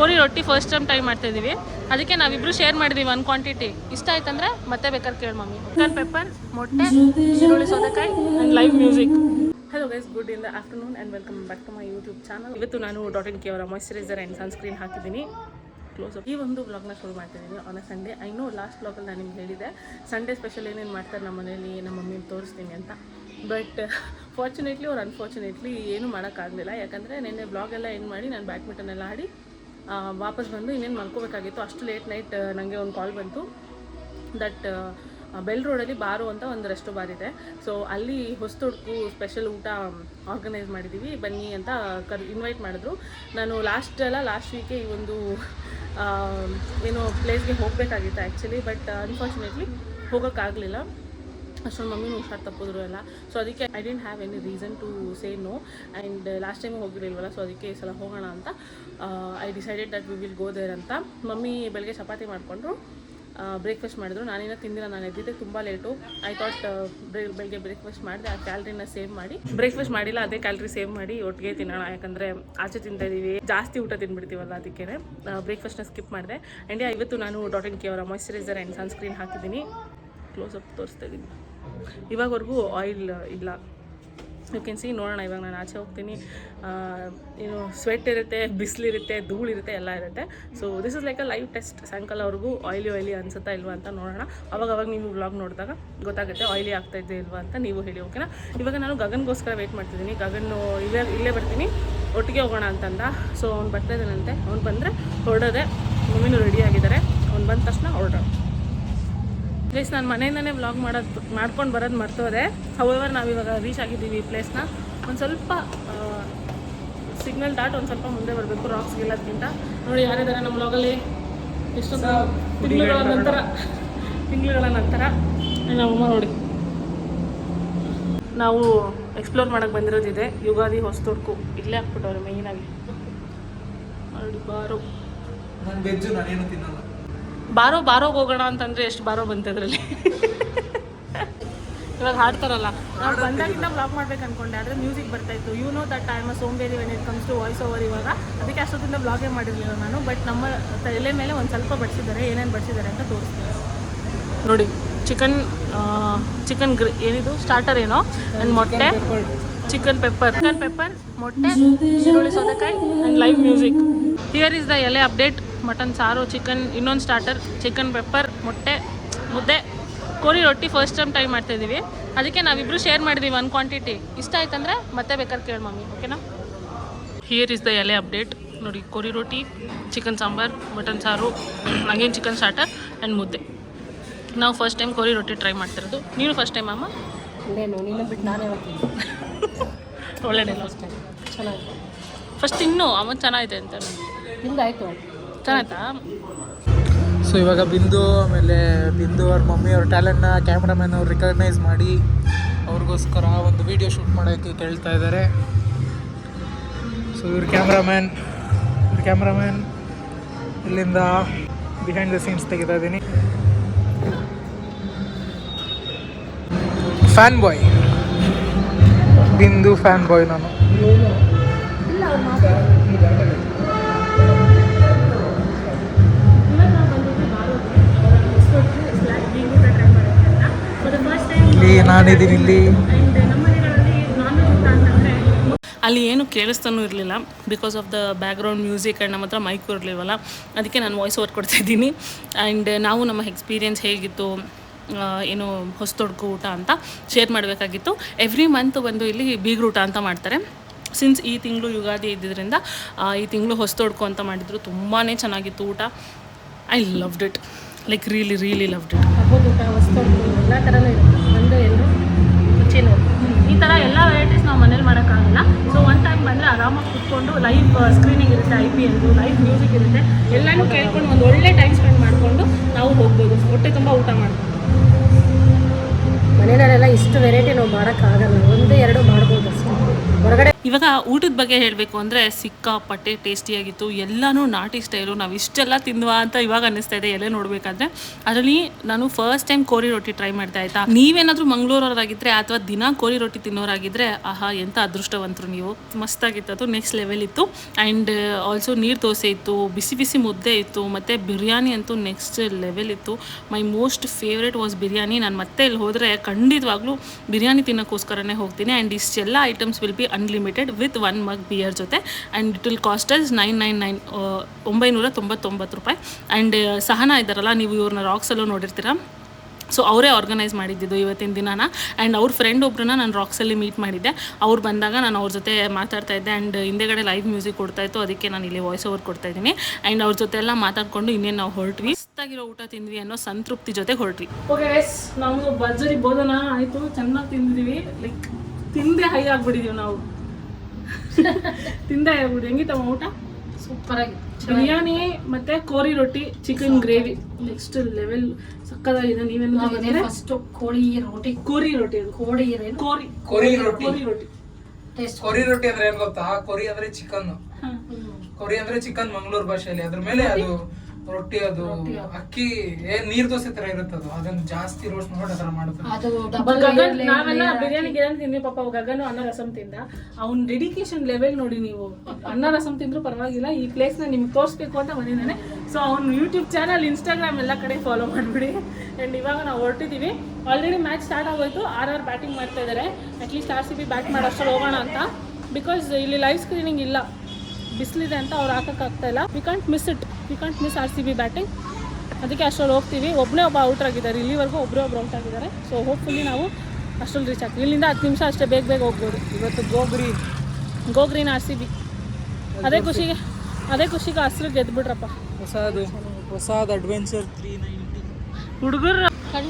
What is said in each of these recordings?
ಕೋರಿ ರೊಟ್ಟಿ first time try ಮಾಡ್ತಾ ಇದ್ದೀವಿ. ಅದಕ್ಕೆ ನಾವಿಬ್ರು ಶೇರ್ ಮಾಡಿದೀವಿ ಒಂದು ಕ್ವಾಂಟಿಟಿ. ಇಷ್ಟ ಆಯ್ತಂದ್ರೆ ಮತ್ತೆ ಬೇಕಾದ್ರೆ ಕೇಳಿ ಮಮ್ಮಿ. ಚಿಕನ್ ಪೆಪ್ಪರ್, ಮೊಟ್ಟೆ, ಈರುಳ್ಳಿ, ಸೌತೆಕಾಯಿ and live music. Hello guys, good in the afternoon and welcome back to my YouTube channel. ಇವತ್ತು ನಾನು .in K ಅವರ ಮಾಯ್ಶ್ಚರೈಸರ್ ಆ್ಯಂಡ್ ಸನ್ಸ್ಕ್ರೀನ್ ಹಾಕಿದ್ದೀನಿ. ಕ್ಲೋಸಪ್ ಈ ಒಂದು ವ್ಲಾಗ್ನ ಶುರು ಮಾಡ್ತಿದ್ದೀನಿ on a Sunday. I know last ವ್ಲಾಗಲ್ಲಿ ನಾನು ನಿಮ್ಗೆ ಹೇಳಿದೆ ಸಂಡೇ ಸ್ಪೆಷಲ್ ಏನೇನು ಮಾಡ್ತಾರೆ ನಮ್ಮ ಮನೇಲಿ, ನಮ್ಮ ಮಮ್ಮಿನ ತೋರಿಸ್ತೀನಿ ಅಂತ. ಬಟ್ ಫಾರ್ಚುನೇಟ್ಲಿ ಅವ್ರು ಅನ್ಫಾರ್ಚುನೇಟ್ಲಿ ಏನೂ ಮಾಡೋಕ್ಕಾಗಲಿಲ್ಲ. ಯಾಕಂದರೆ ನಿನ್ನೆ ವ್ಲಾಗೆಲ್ಲ ಎಂಡ್ ಮಾಡಿ ನಾನು ಬ್ಯಾಡ್ಮಿಂಟನ್ ಎಲ್ಲ ಆಡಿ ವಾಪಸ್ ಬಂದು ಇನ್ನೇನು ಮಲ್ಕೋಬೇಕಾಗಿತ್ತು. ಅಷ್ಟು ಲೇಟ್ ನೈಟ್ ನನಗೆ ಒಂದು ಕಾಲ್ ಬಂತು ದಟ್ ಬೆಲ್ ರೋಡಲ್ಲಿ ಬಾರು ಅಂತ ಒಂದು ರೆಸ್ಟೋ ಬಾರ್ ಇದೆ. ಸೊ ಅಲ್ಲಿ ಹೊಸತೊಡ್ಕು ಸ್ಪೆಷಲ್ ಊಟ ಆರ್ಗನೈಸ್ ಮಾಡಿದ್ದೀವಿ, ಬನ್ನಿ ಅಂತ ಇನ್ವೈಟ್ ಮಾಡಿದ್ರು. ನಾನು ಲಾಸ್ಟ್ ವೀಕೆ ಈ ಒಂದು ಏನೋ ಪ್ಲೇಸ್ಗೆ ಹೋಗಬೇಕಾಗಿತ್ತು ಆ್ಯಕ್ಚುಲಿ. But unfortunately ಹೋಗೋಕ್ಕಾಗಲಿಲ್ಲ. ಅಷ್ಟೊಂದು ಮಮ್ಮಿನೂ ಹುಷಾರು ತಪ್ಪಿದ್ರು ಎಲ್ಲ. ಸೊ ಅದಕ್ಕೆ I didn't have any reason to say no. And last time ಹೋಗಿರಲಿಲ್ವಲ್ಲ, ಸೊ ಅದಕ್ಕೆ ಈ ಸಲ ಹೋಗೋಣ ಅಂತ I decided that we will go there ಅಂತ. ಮಮ್ಮಿ ಬೆಳಗ್ಗೆ ಚಪಾತಿ ಮಾಡಿಕೊಂಡ್ರು, ಬ್ರೇಕ್ಫಾಸ್ಟ್ ಮಾಡಿದ್ರು. ನಾನೇನೋ ತಿಂದಿಲ್ಲ, ನಾನು ಎದ್ದಿದ್ದೆ ತುಂಬ ಲೇಟು. ಐ ಥಾಟ್ ಬೆಳಗ್ಗೆ ಬ್ರೇಕ್ಫಾಸ್ಟ್ ಮಾಡಿದೆ, ಆ ಕ್ಯಾಲ್ರಿನ ಸೇವ್ ಮಾಡಿ, ಬ್ರೇಕ್ಫಾಸ್ಟ್ ಮಾಡಿಲ್ಲ ಅದೇ ಕ್ಯಾಲ್ರಿ ಸೇವ್ ಮಾಡಿ ಒಟ್ಟಿಗೆ ತಿನ್ನೋಣ. ಯಾಕಂದರೆ ಆಚೆ ತಿಂತಾಯಿದ್ದೀವಿ, ಜಾಸ್ತಿ ಊಟ ತಿಂದ್ಬಿಡ್ತೀವಲ್ಲ, ಅದಕ್ಕೆ ಬ್ರೇಕ್ಫಾಸ್ಟ್ನ ಸ್ಕಿಪ್ ಮಾಡಿದೆ. ಆ್ಯಂಡ್ ಇವತ್ತು ನಾನು .in K ಅವರ ಮಾಯ್ಶ್ಚರೈಸರ್ ಆ್ಯಂಡ್ ಸನ್ಸ್ಕ್ರೀನ್ ಹಾಕಿದ್ದೀನಿ. ಕ್ಲೋಸಪ್ ತೋರಿಸ್ತಾ ಇದ್ದೀನಿ. ಇವಾಗವರೆಗೂ ಆಯಿಲ್ ಇಲ್ಲ, ಯು ಕ್ಯಾನ್ ಸಿ. ನೋಡೋಣ, ಇವಾಗ ನಾನು ಆಚೆ ಹೋಗ್ತೀನಿ, ಏನು ಸ್ವೆಟ್ ಇರುತ್ತೆ, ಬಿಸಿಲಿರುತ್ತೆ, ಧೂಳಿರುತ್ತೆ, ಎಲ್ಲ ಇರುತ್ತೆ. So this is like a live test. ಸಾಯಂಕಾಲವರೆಗೂ ಆಯಿಲಿ ಅನ್ಸುತ್ತಾ ಇಲ್ವಾ ಅಂತ ನೋಡೋಣ. ಅವಾಗ ನೀವು ವ್ಲಾಗ್ ನೋಡಿದಾಗ ಗೊತ್ತಾಗುತ್ತೆ ಆಯಿಲಿ ಆಗ್ತಾಯಿದೆ ಇಲ್ವಾ ಅಂತ. ನೀವು ಹೇಳಿ, ಓಕೆನಾ? ಇವಾಗ ನಾನು ಗಗನ್ಗೋಸ್ಕರ ವೆಯ್ಟ್ ಮಾಡ್ತಿದ್ದೀನಿ. ಗಗನ್ನು ಇಲ್ಲೇ ಬರ್ತೀನಿ, ಒಟ್ಟಿಗೆ ಹೋಗೋಣ ಅಂತಂದ. ಸೊ ಅವ್ನು ಬರ್ತಾ ಇದ್ದಾನಂತೆ. ಅವ್ನು ಬಂದರೆ ಹೊರಡೋದೆ. ಮಮ್ಮಿನೂ ರೆಡಿ ಆಗಿದ್ದಾರೆ. ಅವ್ನು ಬಂದ ತಕ್ಷಣ ಹೊರಡೋಣ. ಪ್ಲೇಸ್ ನಾನು ಮನೆಯಿಂದನೇ ವ್ಲಾಗ್ ಮಾಡ್ಕೊಂಡು ಬರೋದು ಮರ್ತೋದೆ. ಹೌಎವರ್ ನಾವಿವಾಗ ರೀಚ್ ಆಗಿದ್ದೀವಿ ಈ ಪ್ಲೇಸ್ನ. ಒಂದು ಸ್ವಲ್ಪ ಸಿಗ್ನಲ್ ದಾಟ್ ಒಂದು ಸ್ವಲ್ಪ ಮುಂದೆ ಬರಬೇಕು, ರಾಕ್ಸ್ ಗೆಲ್ಲೋದಕ್ಕಿಂತ. ನೋಡಿ ಯಾರಿದ್ದಾರೆ ನಮ್ಮ ವ್ಲಾಗಲ್ಲಿ. ಎಷ್ಟೊಂದು ತಿಂಗಳುಗಳ ನಂತರ ನಮ್ಮಮ್ಮ ನೋಡಿ ನಾವು ಎಕ್ಸ್ಪ್ಲೋರ್ ಮಾಡೋಕ್ಕೆ ಬಂದಿರೋದಿದೆ. ಯುಗಾದಿ ಹೊಸತೊಡ್ಕು ಇಲ್ಲೇ ಹಾಕ್ಬಿಟ್ಟವ್ರೆ ಮೇಯ್ನಾಗಿ. ನೋಡಿ ಬಾರೋಗೆ ಹೋಗೋಣ ಅಂತಂದರೆ ಎಷ್ಟು ಬಾರೋ ಬಂತದ್ರಲ್ಲಿ. ಇವಾಗ ಹಾಡ್ತಾರಲ್ಲ, ನಾವು ಬಂದಾಗಿಂದ ವ್ಲಾಗ್ ಮಾಡ್ಬೇಕು ಅಂದ್ಕೊಂಡೆ, ಆದರೆ ಮ್ಯೂಸಿಕ್ ಬರ್ತಾಯಿತ್ತು. You know that I am a ಸೋಂಬೇರಿ when it comes to voice over. ಇವಾಗ ಅದಕ್ಕೆ ಅಷ್ಟೊತ್ತಿಂದ ವ್ಲಾಗೇ ಮಾಡಿರಲಿಲ್ಲ ನಾನು. ಬಟ್ ನಮ್ಮ ತಲೆ ಮೇಲೆ ಒಂದು ಸ್ವಲ್ಪ ಬಡಿಸಿದ್ದಾರೆ, ಏನೇನು ಬಡಿಸಿದ್ದಾರೆ ಅಂತ ತೋರಿಸ್ತೀನಿ ನೋಡಿ. ಚಿಕನ್ ಏನಿದು ಸ್ಟಾರ್ಟರ್ ಏನೋ, ಆ್ಯಂಡ್ ಮೊಟ್ಟೆ, ಚಿಕನ್ ಪೆಪ್ಪರ್, ಮೊಟ್ಟೆ, ಈರುಳ್ಳಿ, ಸೌತೆಕಾಯಿ and live music. Here is the ಎಲೆ ಅಪ್ಡೇಟ್. ಮಟನ್ ಸಾರು, ಚಿಕನ್, ಇನ್ನೊಂದು ಸ್ಟಾರ್ಟರ್, ಚಿಕನ್ ಪೆಪ್ಪರ್, ಮೊಟ್ಟೆ, ಮುದ್ದೆ, ಕೋರಿ ರೊಟ್ಟಿ ಫಸ್ಟ್ ಟೈಮ್ ಟ್ರೈ ಮಾಡ್ತಾಯಿದ್ದೀವಿ. ಅದಕ್ಕೆ ನಾವಿಬ್ರು ಶೇರ್ ಮಾಡಿದ್ದೀವಿ ಒಂದು ಕ್ವಾಂಟಿಟಿ. ಇಷ್ಟ ಆಯ್ತಂದರೆ ಮತ್ತೆ ಬೇಕಾದ್ರೆ ಕೇಳಿ ಮಮ್ಮಿ, ಓಕೆನಾ? ಹಿಯರ್ ಇಸ್ ದ ಎಲೆ ಅಪ್ಡೇಟ್ ನೋಡಿ. ಕೋರಿ ರೊಟ್ಟಿ, ಚಿಕನ್ ಸಾಂಬಾರ್, ಮಟನ್ ಸಾರು, ಅಗೇನ್ ಚಿಕನ್ ಸ್ಟಾರ್ಟರ್ ಆ್ಯಂಡ್ ಮುದ್ದೆ. ನಾವು ಫಸ್ಟ್ ಟೈಮ್ ಕೋರಿ ರೊಟ್ಟಿ ಟ್ರೈ ಮಾಡ್ತಿರೋದು. ನೀನು ಫಸ್ಟ್ ಟೈಮ್ ಅಮ್ಮ? ನೀನು ಬಿಟ್ಟು ನಾನೇ ಹೋಗ್ತೀನಿ. ಒಳ್ಳೆಯದೇ ಫಸ್ಟ್ ಟೈಮ್. ಚೆನ್ನಾಗಿದೆ. ಫಸ್ಟ್ ಇನ್ನೂ ಅಮ್ಮ ಚೆನ್ನಾಗಿದೆ ಅಂತ ನಿಮ್ದಾಯಿತು? ಚೆನ್ನಾಯ್ತಾ? ಸೊ ಇವಾಗ ಬಿಂದು ಅವ್ರ ಮಮ್ಮಿ ಅವ್ರ ಟ್ಯಾಲೆಂಟ್ನ ಕ್ಯಾಮ್ರಾಮ್ಯಾನ್ ಅವ್ರು ರಿಕಗ್ನೈಸ್ ಮಾಡಿ ಅವ್ರಿಗೋಸ್ಕರ ಒಂದು ವಿಡಿಯೋ ಶೂಟ್ ಮಾಡೋಕ್ಕೆ ಕೇಳ್ತಾ ಇದ್ದಾರೆ. ಸೊ ಇವ್ರ ಕ್ಯಾಮ್ರಾಮ್ಯಾನ್ ಇಲ್ಲಿಂದ ಬಿಹೈಂಡ್ ದ ಸೀನ್ಸ್ ತೆಗಿತಾ ಇದ್ದೀನಿ. ಫ್ಯಾನ್ ಬಾಯ್ ಬಿಂದು, ಫ್ಯಾನ್ ಬಾಯ್ ನಾನು. ನಾನಿದ್ದೀನಿ ಇಲ್ಲಿ. ಅಲ್ಲಿ ಏನು ಕೇಳಿಸ್ತಾನೂ ಇರಲಿಲ್ಲ because of the background music. And ನಮ್ಮ ಹತ್ರ ಮೈಕು ಇರಲಿಲ್ವಲ್ಲ, ಅದಕ್ಕೆ ನಾನು ವಾಯ್ಸ್ ಓವರ್ ಕೊಡ್ತಾಯಿದ್ದೀನಿ. ಆ್ಯಂಡ್ ನಾವು ನಮ್ಮ ಎಕ್ಸ್ಪೀರಿಯೆನ್ಸ್ ಹೇಗಿತ್ತು, ಏನು ಹೊಸತೊಡ್ಕು ಊಟ ಅಂತ ಶೇರ್ ಮಾಡಬೇಕಾಗಿತ್ತು. ಎವ್ರಿ ಮಂತ್ ಒಂದು ಇಲ್ಲಿ ಬೀಗ್ರೂಟ ಅಂತ ಮಾಡ್ತಾರೆ. ಸಿನ್ಸ್ ಈ ತಿಂಗಳು ಯುಗಾದಿ ಇದ್ದಿದ್ದರಿಂದ ಈ ತಿಂಗಳು ಹೊಸತೊಡ್ಕು ಅಂತ ಮಾಡಿದ್ರು. ತುಂಬಾ ಚೆನ್ನಾಗಿತ್ತು ಊಟ. I loved it, like really loved it. ಹಬ್ಬದ ಊಟ, ಹೊಸತೊಡ್ಕು ಎಲ್ಲ ಥರನೂ ಇರುತ್ತೆ. ಒಂದು ಎಲ್ಲರೂ ರುಚಿ ನೋಡಿ. ಈ ಥರ ಎಲ್ಲ ವೆರೈಟೀಸ್ ನಾವು ಮನೇಲಿ ಮಾಡೋಕ್ಕಾಗಲ್ಲ. ಸೊ ಒನ್ ಟೈಮ್ ಬಂದರೆ ಆರಾಮಾಗಿ ಕೂತ್ಕೊಂಡು ಲೈವ್ ಸ್ಕ್ರೀನಿಂಗ್ ಇರುತ್ತೆ, IPL ಲೈವ್ ಮ್ಯೂಸಿಕ್ ಇರುತ್ತೆ, ಎಲ್ಲನೂ ಕೇಳ್ಕೊಂಡು ಒಂದು ಒಳ್ಳೆ ಟೈಮ್ ಸ್ಪೆಂಡ್ ಮಾಡಿಕೊಂಡು ನಾವು ಹೋಗ್ಬೋದು, ಹೊಟ್ಟೆ ತುಂಬ ಊಟ ಮಾಡ್ಕೊಂಡು. ಮನೆಯಲ್ಲೆಲ್ಲ ಇಷ್ಟು ವೆರೈಟಿ ನಾವು ಮಾಡೋಕ್ಕಾಗಲ್ಲ, 1-2 ಮಾಡ್ಬೋದು ಅಷ್ಟೇ ಹೊರಗಡೆ. ಇವಾಗ ಊಟದ ಬಗ್ಗೆ ಹೇಳಬೇಕು ಅಂದರೆ ಸಿಕ್ಕಾಪಟ್ಟೆ ಟೇಸ್ಟಿಯಾಗಿತ್ತು. ಎಲ್ಲನೂ ನಾಟಿ ಸ್ಟೈಲು. ನಾವು ಇಷ್ಟೆಲ್ಲ ತಿಂದ್ವಾ ಅಂತ ಇವಾಗ ಅನ್ನಿಸ್ತಾ ಇದೆ ಎಲೆ ನೋಡಬೇಕಾದ್ರೆ. ಅದರಲ್ಲಿ ನಾನು ಫಸ್ಟ್ ಟೈಮ್ ಕೋರಿ ರೊಟ್ಟಿ ಟ್ರೈ ಮಾಡ್ತಾ ಆಯಿತಾ. ನೀವೇನಾದರೂ ಮಂಗಳೂರವರಾಗಿದ್ದರೆ ಅಥವಾ ದಿನ ಕೋರಿ ರೊಟ್ಟಿ ತಿನ್ನೋರಾಗಿದ್ದರೆ ಆಹಾ ಎಂಥ ಅದೃಷ್ಟವಂತರು ನೀವು. ಮಸ್ತಾಗಿತ್ತು, ಅದು ನೆಕ್ಸ್ಟ್ ಲೆವೆಲ್ ಇತ್ತು. ಆ್ಯಂಡ್ ಆಲ್ಸೋ ನೀರು ದೋಸೆ ಇತ್ತು, ಬಿಸಿ ಬಿಸಿ ಮುದ್ದೆ ಇತ್ತು, ಮತ್ತು ಬಿರಿಯಾನಿ ಅಂತೂ ನೆಕ್ಸ್ಟ್ ಲೆವೆಲ್ ಇತ್ತು. ಮೈ ಮೋಸ್ಟ್ ಫೇವ್ರೇಟ್ ವಾಸ್ ಬಿರಿಯಾನಿ. ನಾನು ಮತ್ತೆ ಇಲ್ಲಿ ಹೋದರೆ ಖಂಡಿತವಾಗ್ಲೂ ಬಿರಿಯಾನಿ ತಿನ್ನೋಕ್ಕೋಸ್ಕರನೇ ಹೋಗ್ತೀನಿ. ಆ್ಯಂಡ್ ಇಷ್ಟೆಲ್ಲ items will be unlimited with 1 mug beer ಜೊತೆ. And it will cost us 999 ರೂಪಾಯಿ. ಆ್ಯಂಡ್ ಸಹನಾ ಇದ್ದಾರಲ್ಲ, ನೀವು ಇವ್ರನ್ನ ರಾಕ್ಸಲ್ಲೂ ನೋಡಿರ್ತೀರ. ಸೊ ಅವರೇ ಆರ್ಗನೈಸ್ ಮಾಡಿದ್ದು ಇವತ್ತಿನ ದಿನಾನ. ಆ್ಯಂಡ್ ಅವ್ರ ಫ್ರೆಂಡ್ ಒಬ್ಬರನ್ನ ನಾನು ರಾಕ್ಸಲ್ಲಿ ಮೀಟ್ ಮಾಡಿದ್ದೆ. ಅವ್ರು ಬಂದಾಗ ನಾನು ಅವ್ರ ಜೊತೆ ಮಾತಾಡ್ತಾ ಇದ್ದೆ. ಆ್ಯಂಡ್ ಹಿಂದೆಗಡೆ ಲೈವ್ ಮ್ಯೂಸಿಕ್ ಕೊಡ್ತಾಯಿತ್ತು, ಅದಕ್ಕೆ ನಾನು ಇಲ್ಲಿ ವಾಯ್ಸ್ ಓವರ್ ಕೊಡ್ತಾಯಿದ್ದೀನಿ. ಆ್ಯಂಡ್ ಅವ್ರ ಜೊತೆ ಎಲ್ಲ ಮಾತಾಡ್ಕೊಂಡು ಇನ್ನೇನು ನಾವು ಹೊರಟ್ವಿ. ಮಸ್ತಾಗಿರೋ ಊಟ ತಿಂದ್ವಿ ಅನ್ನೋ ಸಂತೃಪ್ತಿ ಜೊತೆ ಹೊರಟ್ವಿ. ಓಕೆ ಗೈಸ್, ನಾವು ಭರ್ಜರಿ ಬೋಧನ ಆಯಿತು, ಚೆನ್ನಾಗಿ ತಿಂದಿದ್ದೀವಿ. ಲೈಕ್ ತಿಂದೆ ಹೈ ಆಗ್ಬಿಟ್ಟಿದ್ದೀವಿ ನಾವು. ತಿಂದೆ ಹೈ ಆಗ್ಬಿಟ್ಟು ಹೆಂಗಿತ್ತಮ್ಮ ಊಟ? ಸೂಪರ್ ಆಗಿ ಬಿರಿಯಾನಿ ಮತ್ತೆ ಕೋರಿ ರೊಟ್ಟಿ, ಚಿಕನ್ ಗ್ರೇವಿ ನೆಕ್ಸ್ಟ್ ಲೆವೆಲ್ ಸಕ್ಕದಾಗಿದೆ. ನೀವೇನು ಫಸ್ಟ್ ಕೋಳಿ ರೋಟಿ, ಕೋರಿ ರೊಟ್ಟಿ, ಅದು ಕೋಳಿ ಕೋರಿ ಕೊರಿ ರೊಟ್ಟಿ. ಕೋರಿ ರೊಟ್ಟಿ ಟೇಸ್ಟ್. ಕೊರಿ ರೊಟ್ಟಿ ಅಂದ್ರೆ ಏನ್ ಗೊತ್ತಾ? ಕೊರಿ ಅಂದ್ರೆ ಚಿಕನ್, ಕೊರಿ ಅಂದ್ರೆ ಚಿಕನ್ ಮಂಗಳೂರು ಭಾಷೆಯಲ್ಲಿ. ಅದ್ರ ಮೇಲೆ ಅದು ರೊಟ್ಟಿ, ಅದು ಅಕ್ಕಿ ಏನ್ ನೀರ್ ದೋಸೆ ತರ ಇರುತ್ತದು. ಅದನ್ನ ಜಾಸ್ತಿ ರೋಸ್ಟ್ ಮಾಡಿ ಅದರ ಮಾಡ್ತಾರೆ. ಅದು ಡಬಲ್ ನಾವೆಲ್ಲ ಬಿರಿಯಾನಿ ತಿಂದ್ವಿ ಪಾಪ. ಗಗನು ಅನ್ನ ರಸಂ ತಿಂದ. ಅವ್ನ ಡೆಡಿಕೇಶನ್ ಲೆವೆಲ್ ನೋಡಿ ನೀವು. ಅನ್ನ ರಸಂ ತಿಂದ್ರು ಪರವಾಗಿಲ್ಲ, ಈ ಪ್ಲೇಸ್ ನ ನಿಮ್ಗೆ ತೋರಿಸ್ಬೇಕು ಅಂತ ಬಂದಿದ್ದಾನೆ. ಸೊ ಅವ್ನ ಯೂಟ್ಯೂಬ್ ಚಾನಲ್, ಇನ್ಸ್ಟಾಗ್ರಾಮ್ ಎಲ್ಲ ಕಡೆ ಫಾಲೋ ಮಾಡಿಬಿಡಿ. ಆ್ಯಂಡ್ ಇವಾಗ ನಾವು ಹೊರಟಿದ್ದೀವಿ. ಆಲ್ರೆಡಿ ಮ್ಯಾಚ್ ಸ್ಟಾರ್ಟ್ ಆಗೋಯ್ತು. RR ಬ್ಯಾಟಿಂಗ್ ಮಾಡ್ತಾ ಇದ್ದಾರೆ. ಅಟ್ಲೀಸ್ಟ್ RCB ಬ್ಯಾಟ್ ಮಾಡೋಷ್ಟರಲ್ಲಿ ಹೋಗೋಣ ಅಂತ. ಬಿಕಾಸ್ ಇಲ್ಲಿ ಲೈವ್ ಸ್ಕ್ರೀನಿಂಗ್ ಇಲ್ಲ, ಬಿಸಿಲಿದೆ ಅಂತ ಅವ್ರು ಹಾಕೋಕ್ಕಾಗ್ತಾ ಇಲ್ಲ. We can't miss RCB batting. ಅದಕ್ಕೆ ಅಷ್ಟರಲ್ಲಿ ಹೋಗ್ತೀವಿ. ಒಬ್ಬನೇ ಒಬ್ಬ ಔಟ್ ಆಗಿದ್ದಾರೆ, ಇಲ್ಲಿವರೆಗೂ ಒಬ್ಬರೇ ಔಟ್ ಆಗಿದ್ದಾರೆ. ಸೊ ಹೋಪ್ಫುಲಿ ನಾವು ಅಷ್ಟರಲ್ಲಿ ರೀಚ್ ಆಗ್ತೀವಿ. ಇಲ್ಲಿಂದ 10 ನಿಮಿಷ ಅಷ್ಟೇ, ಬೇಗ ಹೋಗ್ಬೋದು. ಇವತ್ತು ಗೋ ಗ್ರೀನ್ RCB. ಅದೇ ಖುಷಿಗೆ ಹಸಿರು ಗೆದ್ದುಬಿಟ್ರಪ್ಪ. ಹೊಸದು ಅಡ್ವೆಂಚರ್ 390.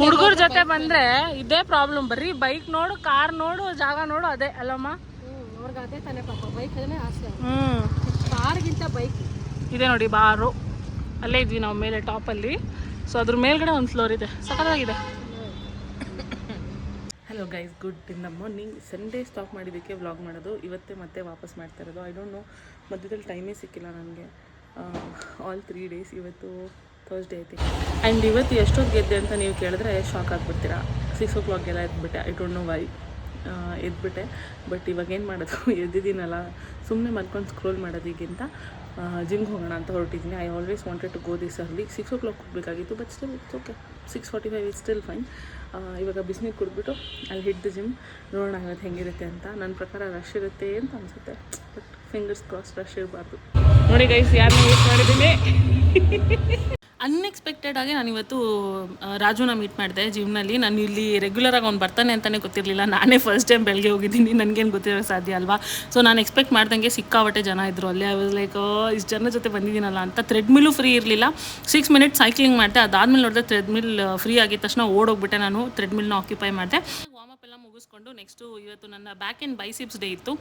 ಹುಡುಗರ ಜೊತೆ ಬಂದರೆ ಇದೇ ಪ್ರಾಬ್ಲಮ್. ಬರೀ ಬೈಕ್ ನೋಡು, ಕಾರ್ ನೋಡು, ಜಾಗ ನೋಡು, ಅದೇ ಅಲ್ಲಮ್ಮ. ಅವ್ರಿಗೆ ಅದೇ ತಾನೇ ಪಾಪ, ಬೈಕ್ ಅದನ್ನೇ ಆಸೆ. ಹ್ಞೂ, ಕಾರ್ಗಿಂತ ಬೈಕ್ ಇದೆ ನೋಡಿ ಬಾರು. ಅಲ್ಲೇ ಇದ್ವಿ ನಾವು ಮೇಲೆ ಟಾಪಲ್ಲಿ. ಸೊ ಅದ್ರ ಮೇಲ್ಗಡೆ ಒಂದು ಫ್ಲೋರ್ ಇದೆ, ಸಖತ್ತಾಗಿದೆ. Hello guys, good in the morning. Sunday stop ಮಾಡಿದ್ದಕ್ಕೆ ವ್ಲಾಗ್ ಮಾಡೋದು. ಇವತ್ತೇ ಮತ್ತೆ ವಾಪಸ್ ಮಾಡ್ತಾ ಇರೋದು. ಐ ಡೋಂಟ್ ನೋ, ಮಧ್ಯದಲ್ಲಿ ಟೈಮೇ ಸಿಕ್ಕಿಲ್ಲ ನನಗೆ. All 3 days. ಇವತ್ತು ಥರ್ಸ್ಡೇ ಐತಿ. ಆ್ಯಂಡ್ ಇವತ್ತು ಎಷ್ಟೊತ್ತು ಗೆದ್ದೆ ಅಂತ ನೀವು ಕೇಳಿದ್ರೆ ಶಾಕ್ ಆಗಿಬಿಡ್ತೀರಾ. 6 o'clock ಎದ್ಬಿಟ್ಟೆ. ಐ ಡೋಂಟ್ ನೋ ವೈ ಎದ್ಬಿಟ್ಟೆ. ಬಟ್ ಇವಾಗ ಏನು ಮಾಡೋದು, ಎದ್ದಿದ್ದೀನಲ್ಲ, ಸುಮ್ಮನೆ ಮಲ್ಕೊಂಡು ಸ್ಕ್ರೋಲ್ ಮಾಡೋದಕ್ಕಿಂತ ಜಿಮ್ಗೆ ಹೋಗೋಣ ಅಂತ ಹೊರಟಿದ್ದೀನಿ. I always wanted to go this early. 6 o'clock ಹೋಗಬೇಕಾಗಿತ್ತು, but still it's okay. 6:45 is still fine. ಇವಾಗ ಬಿಸಿನೀರು ಕುಡಿದ್ಬಿಟ್ಟು ಅಲ್ಲಿ ಹಿಟ್ ದ ಜಿಮ್. ನೋಡೋಣ ಇವತ್ತು ಹೆಂಗಿರುತ್ತೆ ಅಂತ. ನನ್ನ ಪ್ರಕಾರ ರಶ್ ಇರುತ್ತೆ ಅಂತ ಅನಿಸುತ್ತೆ, ಬಟ್ ಫಿಂಗರ್ಸ್ ಕ್ರಾಸ್ ರಶ್ ಇರಬಾರ್ದು. ನೋಡಿ ಗೈಸ್, ಯಾರನ್ನ ವೇಟ್ ಮಾಡಿದ್ದೀನಿ. ಅನ್ಎಕ್ಸ್ಪೆಕ್ಟೆಡ್ ಆಗಿ ನಾನು ಇವತ್ತು ರಾಜುನ ಮೀಟ್ ಮಾಡಿದೆ ಜಿಮ್ನಲ್ಲಿ. ನಾನು ಇಲ್ಲಿ ರೆಗ್ಯುಲರಾಗಿ ಅವ್ನು ಬರ್ತಾನೆ ಅಂತಲೇ ಗೊತ್ತಿರಲಿಲ್ಲ. ನಾನೇ ಫಸ್ಟ್ ಟೈಮ್ ಬೆಳಗ್ಗೆ ಹೋಗಿದ್ದೀನಿ, ನನಗೇನು ಗೊತ್ತಿರೋ ಸಾಧ್ಯ ಅಲ್ವಾ. ಸೊ ನಾನು ಎಕ್ಸ್ಪೆಕ್ಟ್ ಮಾಡ್ದಂಗೆ ಸಿಕ್ಕಾಪಟ್ಟೆ ಜನ ಇದ್ದರು ಅಲ್ಲೇ. ಐ ವಾಸ್ ಲೈಕ್, ಇಷ್ಟು ಜನ ಜೊತೆ ಬಂದಿದ್ದೀನಲ್ಲ ಅಂತ. ಥ್ರೆಡ್ಮಿಲ್ಲು ಫ್ರೀ ಇರಲಿಲ್ಲ. 6 minutes ಸೈಕ್ಲಿಂಗ್ ಮಾಡಿದೆ. ಅದಾದಮೇಲೆ ನೋಡಿದೆ ಥ್ರೆಡ್ಮಿಲ್ ಫ್ರೀ ಆಗಿದ ತಕ್ಷಣ ಓಡೋಗ್ಬಿಟ್ಟೆ. ನಾನು ಥ್ರೆಡ್ಮಿಲ್ನ ಆಕ್ಯುಪೈ ಮಾಡಿದೆ. ವಾರ್ಮಪ್ ಎಲ್ಲ ಮುಗಿಸ್ಕೊಂಡು ನೆಕ್ಸ್ಟು ಇವತ್ತು ನನ್ನ ಬ್ಯಾಕ್ ಆ್ಯಂಡ್ ಬೈಸಿಪ್ಸ್ ಡೇ ಇತ್ತು.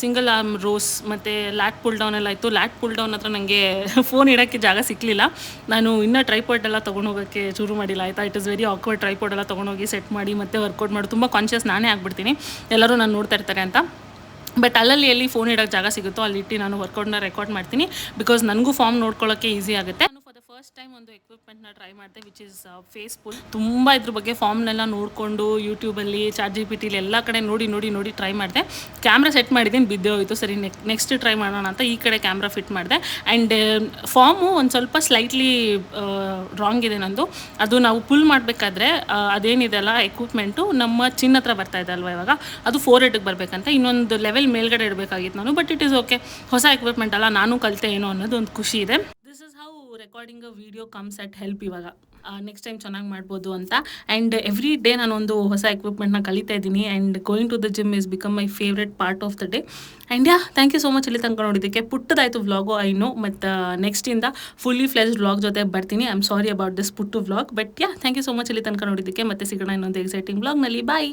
ಸಿಂಗಲ್ ಆರ್ಮ್ ರೋಸ್ ಮತ್ತು ಲ್ಯಾಟ್ ಪುಲ್ ಡೌನ್ ಎಲ್ಲ ಇತ್ತು. ಲ್ಯಾಟ್ ಪುಲ್ ಡೌನ್ ಹತ್ರ ನನಗೆ ಫೋನ್ ಇಡೋಕ್ಕೆ ಜಾಗ ಸಿಕ್ಕಲಿಲ್ಲ. ನಾನು ಇನ್ನೂ ಟ್ರೈಪಾಡ್ ಎಲ್ಲ ತೊಗೊಂಡು ಹೋಗೋಕ್ಕೆ ಶುರು ಮಾಡಿಲ್ಲ ಆಯಿತಾ. It is very awkward. Tripod ಎಲ್ಲ ತೊಗೊಂಡೋಗಿ ಸೆಟ್ ಮಾಡಿ ಮತ್ತೆ ವರ್ಕೌಟ್ ಮಾಡಿ ತುಂಬ ಕಾನ್ಷಿಯಸ್ ನಾನೇ ಆಗ್ಬಿಡ್ತೀನಿ, ಎಲ್ಲರೂ ನಾನು ನೋಡ್ತಾ ಇರ್ತಾರೆ ಅಂತ. ಬಟ್ ಅಲ್ಲಲ್ಲಿ ಎಲ್ಲಿ ಫೋನ್ ಇಡೋಕ್ಕೆ ಜಾಗ ಸಿಗುತ್ತೋ ಅಲ್ಲಿಟ್ಟು ನಾನು ವರ್ಕೌಟ್ನ ರೆಕಾರ್ಡ್ ಮಾಡ್ತೀನಿ. ಬಿಕಾಸ್ ನನಗೂ ಫಾರ್ಮ್ ನೋಡ್ಕೊಳ್ಳೋಕ್ಕೆ ಈಸಿ ಆಗುತ್ತೆ. ನಾನು ಫಾರ್ ದ ಫಸ್ಟ್ ಟೈಮ್ ಒಂದು ಎಕ್ವಿಪ್ಮೆಂಟ್ನ ಟ್ರೈ ಮಾಡಿದೆ, ವಿಚ್ ಇಸ್ ಫೇಸ್ ಪುಲ್. ತುಂಬ ಇದ್ರ ಬಗ್ಗೆ ಫಾರ್ಮ್ನೆಲ್ಲ ನೋಡಿಕೊಂಡು ಯೂಟ್ಯೂಬಲ್ಲಿ, ChatGPTಲಿ ಎಲ್ಲ ಕಡೆ ನೋಡಿ ಟ್ರೈ ಮಾಡಿದೆ. ಕ್ಯಾಮ್ರಾ ಸೆಟ್ ಮಾಡಿದ್ದೀನಿ, ಬಿದ್ದೇ ಹೋಯಿತು. ಸರಿ, ನೆಕ್ಸ್ಟ್ ಟ್ರೈ ಮಾಡೋಣ ಅಂತ ಈ ಕಡೆ ಕ್ಯಾಮ್ರಾ ಫಿಟ್ ಮಾಡಿದೆ. ಆ್ಯಂಡ್ ಫಾರ್ಮು ಒಂದು ಸ್ವಲ್ಪ ಸ್ಲೈಟ್ಲಿ ರಾಂಗ್ ಇದೆ ನಂದು. ಅದು ನಾವು ಪುಲ್ ಮಾಡಬೇಕಾದ್ರೆ ಅದೇನಿದೆ ಅಲ್ಲ ಎಕ್ವಿಪ್ಮೆಂಟು, ನಮ್ಮ ಚಿನ್ನ ಹತ್ರ ಬರ್ತಾ ಇದೆ ಅಲ್ವಾ ಇವಾಗ, ಅದು 4 ಬರಬೇಕಂತ. ಇನ್ನೊಂದು ಲೆವೆಲ್ ಮೇಲ್ಗಡೆ ಇಡಬೇಕಾಗಿತ್ತು ನಾನು. ಬಟ್ ಇಟ್ ಈಸ್ ಓಕೆ, ಹೊಸ ಎಕ್ವಿಪ್ಮೆಂಟ್ ಅಲ್ಲ, ನಾನು ಕಲಿತೆ ಏನೋ ಅನ್ನೋದು ಒಂದು ಖುಷಿ ಇದೆ. This is how recording a video comes at help. ಇವಾಗ ನೆಕ್ಸ್ಟ್ ಟೈಮ್ ಚೆನ್ನಾಗಿ ಮಾಡ್ಬೋದು ಅಂತ. ಆ್ಯಂಡ್ ಎವ್ರಿ ಡೇ ನಾನೊಂದು ಹೊಸ ಎಕ್ವಿಪ್ಮೆಂಟ್ನ ಕಲಿತಾ ಇದ್ದೀನಿ. And going to the gym is become my favourite part of the day. And thank you so much ಇಲ್ಲಿ ತನಕ ನೋಡಿದ್ದಕ್ಕೆ. ಪುಟ್ಟದಾಯಿತು ವ್ಲಾಗು, ಐ ನೋ. ಮತ್ತು ನೆಕ್ಸ್ಟಿಂದ ಫುಲ್ಲಿ ಫ್ಲೆಜ್ಡ್ ವ್ಲಾಗ್ ಜೊತೆ ಬರ್ತೀನಿ. I am sorry about this ಪುಟ್ಟು vlog. But thank you so much ಇಲ್ಲಿ ತನಕ ನೋಡಿದ್ದಕ್ಕೆ. ಮತ್ತೆ ಸಿಗೋಣ ಇನ್ನೊಂದು ಎಕ್ಸೈಟಿಂಗ್ ವ್ಲಾಗ್ನಲ್ಲಿ. ಬಾಯ್.